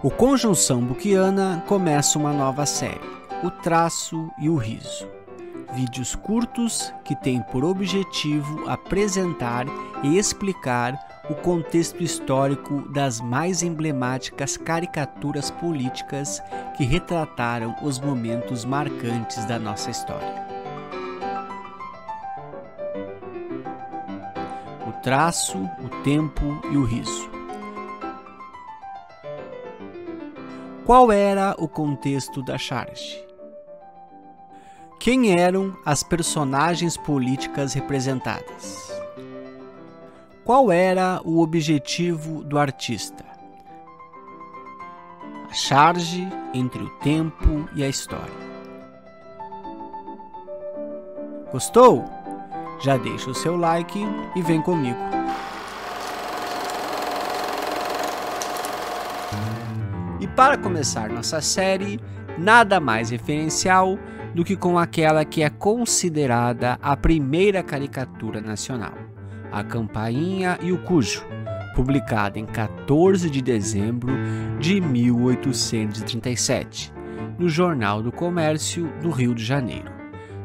O Conjunção Buquiana começa uma nova série, O Traço e o Riso. Vídeos curtos que têm por objetivo apresentar e explicar o contexto histórico das mais emblemáticas caricaturas políticas que retrataram os momentos marcantes da nossa história. O traço, o tempo e o riso. Qual era o contexto da charge? Quem eram as personagens políticas representadas? Qual era o objetivo do artista? A charge entre o tempo e a história. Gostou? Já deixa o seu like e vem comigo. E para começar nossa série, nada mais referencial do que com aquela que é considerada a primeira caricatura nacional, A Campainha e o Cujo, publicada em 14 de dezembro de 1837, no Jornal do Comércio do Rio de Janeiro.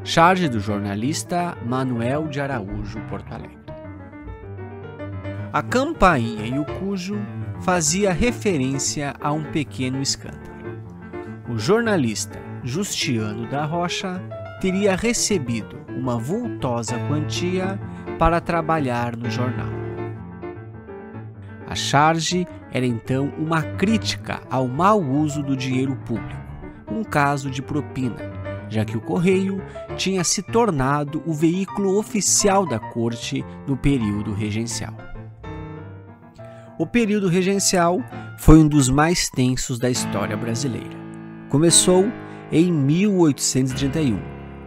Charge do jornalista Manuel de Araújo, Porto Alegre. A Campainha e o Cujo fazia referência a um pequeno escândalo. O jornalista Justiano da Rocha teria recebido uma vultosa quantia para trabalhar no jornal. A charge era então uma crítica ao mau uso do dinheiro público, um caso de propina, já que o correio tinha se tornado o veículo oficial da corte no período regencial. O período regencial foi um dos mais tensos da história brasileira. Começou em 1831,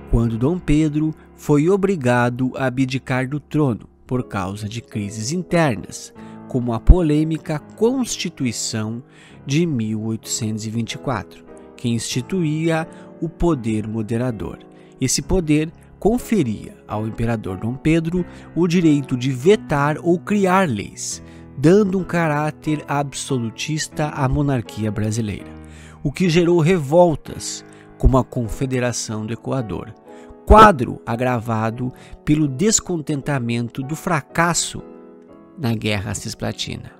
quando Dom Pedro foi obrigado a abdicar do trono por causa de crises internas, como a polêmica Constituição de 1824, que instituía o poder moderador. Esse poder conferia ao imperador Dom Pedro o direito de vetar ou criar leis, dando um caráter absolutista à monarquia brasileira, o que gerou revoltas como a Confederação do Equador, quadro agravado pelo descontentamento do fracasso na Guerra Cisplatina.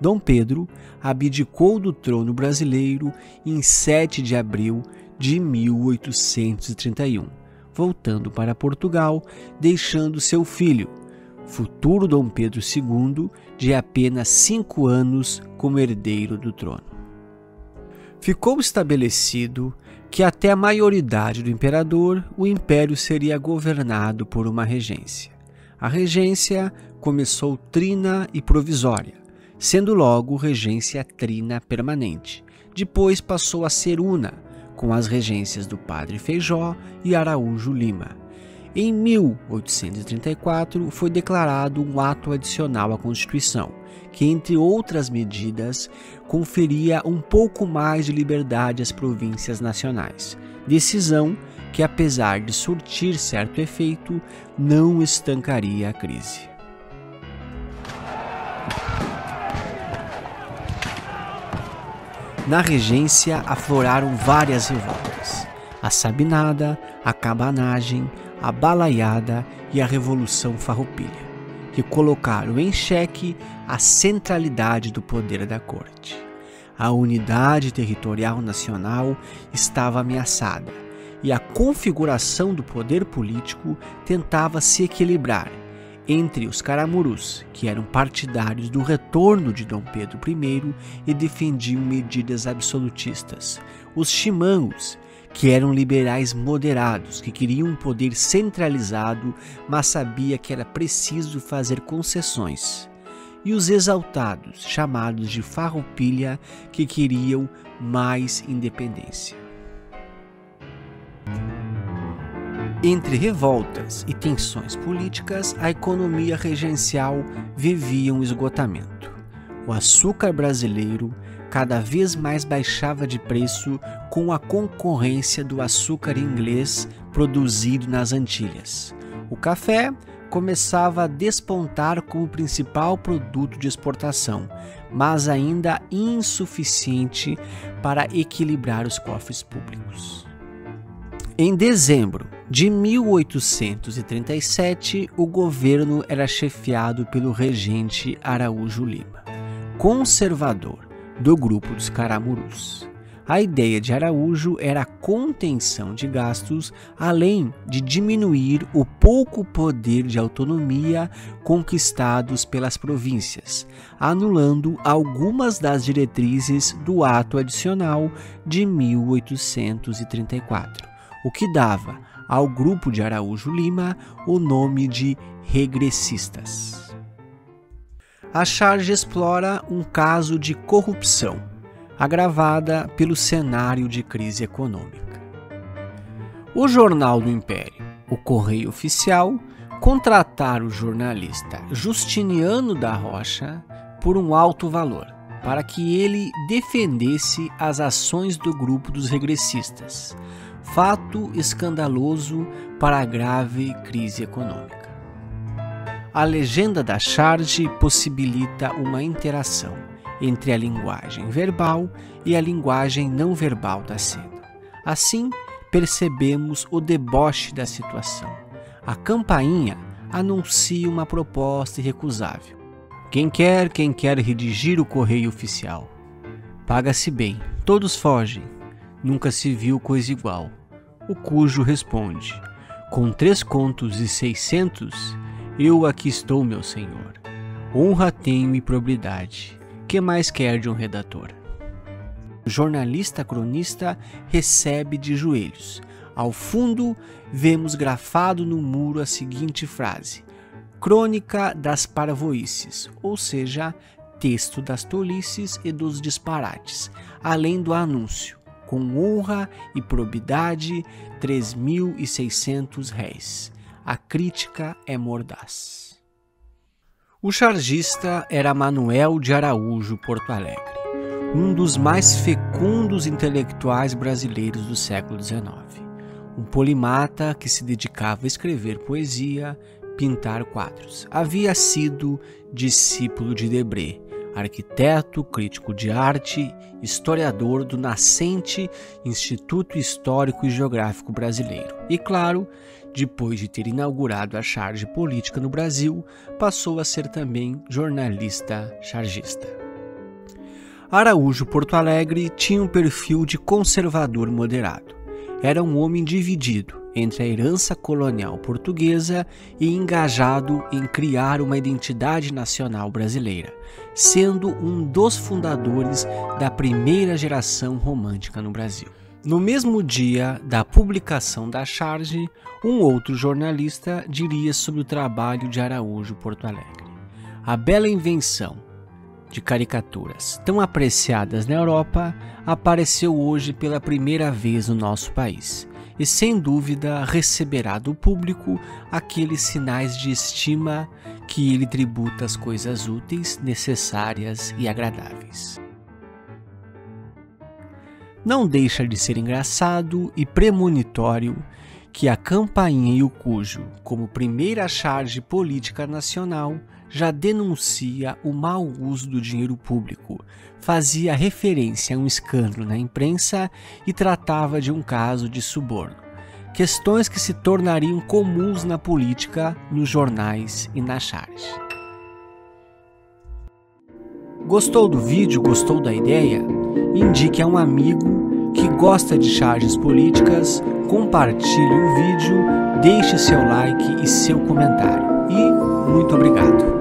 Dom Pedro abdicou do trono brasileiro em 7 de abril de 1831, voltando para Portugal, deixando seu filho, futuro Dom Pedro II, de apenas 5 anos como herdeiro do trono. Ficou estabelecido que até a maioridade do imperador, o império seria governado por uma regência. A regência começou trina e provisória, sendo logo regência trina permanente. Depois passou a ser una, com as regências do Padre Feijó e Araújo Lima. Em 1834 foi declarado um ato adicional à Constituição, que, entre outras medidas, conferia um pouco mais de liberdade às províncias nacionais. Decisão que, apesar de surtir certo efeito, não estancaria a crise. Na regência afloraram várias revoltas: a Sabinada, a Cabanagem, a Balaiada e a Revolução Farroupilha, que colocaram em xeque a centralidade do poder da corte. A unidade territorial nacional estava ameaçada e a configuração do poder político tentava se equilibrar entre os caramurus, que eram partidários do retorno de Dom Pedro I e defendiam medidas absolutistas, os chimangos, que eram liberais moderados, que queriam um poder centralizado, mas sabia que era preciso fazer concessões, e os exaltados, chamados de Farroupilha, que queriam mais independência. Entre revoltas e tensões políticas, a economia regencial vivia um esgotamento. O açúcar brasileiro cada vez mais baixava de preço com a concorrência do açúcar inglês produzido nas Antilhas. O café começava a despontar como principal produto de exportação, mas ainda insuficiente para equilibrar os cofres públicos. Em dezembro de 1837, o governo era chefiado pelo regente Araújo Lima, conservador do grupo dos Caramurus. A ideia de Araújo era a contenção de gastos, além de diminuir o pouco poder de autonomia conquistados pelas províncias, anulando algumas das diretrizes do Ato Adicional de 1834, o que dava ao grupo de Araújo Lima o nome de regressistas. A charge explora um caso de corrupção, agravada pelo cenário de crise econômica. O jornal do Império, o Correio Oficial, contratara o jornalista Justiniano da Rocha por um alto valor, para que ele defendesse as ações do grupo dos regressistas, fato escandaloso para a grave crise econômica. A legenda da charge possibilita uma interação entre a linguagem verbal e a linguagem não verbal da cena. Assim, percebemos o deboche da situação. A campainha anuncia uma proposta irrecusável. Quem quer redigir o Correio Oficial. Paga-se bem, todos fogem. Nunca se viu coisa igual. O cujo responde: com 3,600 eu aqui estou, meu senhor. Honra tenho e probidade. Que mais quer de um redator? O jornalista cronista recebe de joelhos. Ao fundo, vemos grafado no muro a seguinte frase: Crônica das parvoíces, ou seja, texto das tolices e dos disparates, além do anúncio, com honra e probidade, 3.600 réis. A crítica é mordaz. O chargista era Manuel de Araújo Porto Alegre, um dos mais fecundos intelectuais brasileiros do século XIX. Um polimata que se dedicava a escrever poesia, pintar quadros. Havia sido discípulo de Debré, arquiteto, crítico de arte, historiador do nascente Instituto Histórico e Geográfico Brasileiro. E, claro, depois de ter inaugurado a charge política no Brasil, passou a ser também jornalista chargista. Araújo Porto Alegre tinha um perfil de conservador moderado. Era um homem dividido entre a herança colonial portuguesa e engajado em criar uma identidade nacional brasileira, sendo um dos fundadores da primeira geração romântica no Brasil. No mesmo dia da publicação da charge, um outro jornalista diria sobre o trabalho de Araújo Porto Alegre. A bela invenção de caricaturas tão apreciadas na Europa apareceu hoje pela primeira vez no nosso país e, sem dúvida, receberá do público aqueles sinais de estima que ele tributa às coisas úteis, necessárias e agradáveis. Não deixa de ser engraçado e premonitório que a campainha e o cujo, como primeira charge política nacional, já denuncia o mau uso do dinheiro público, fazia referência a um escândalo na imprensa e tratava de um caso de suborno, questões que se tornariam comuns na política, nos jornais e na charge. Gostou do vídeo? Gostou da ideia? Indique a um amigo que gosta de charges políticas, compartilhe o vídeo, deixe seu like e seu comentário. E muito obrigado!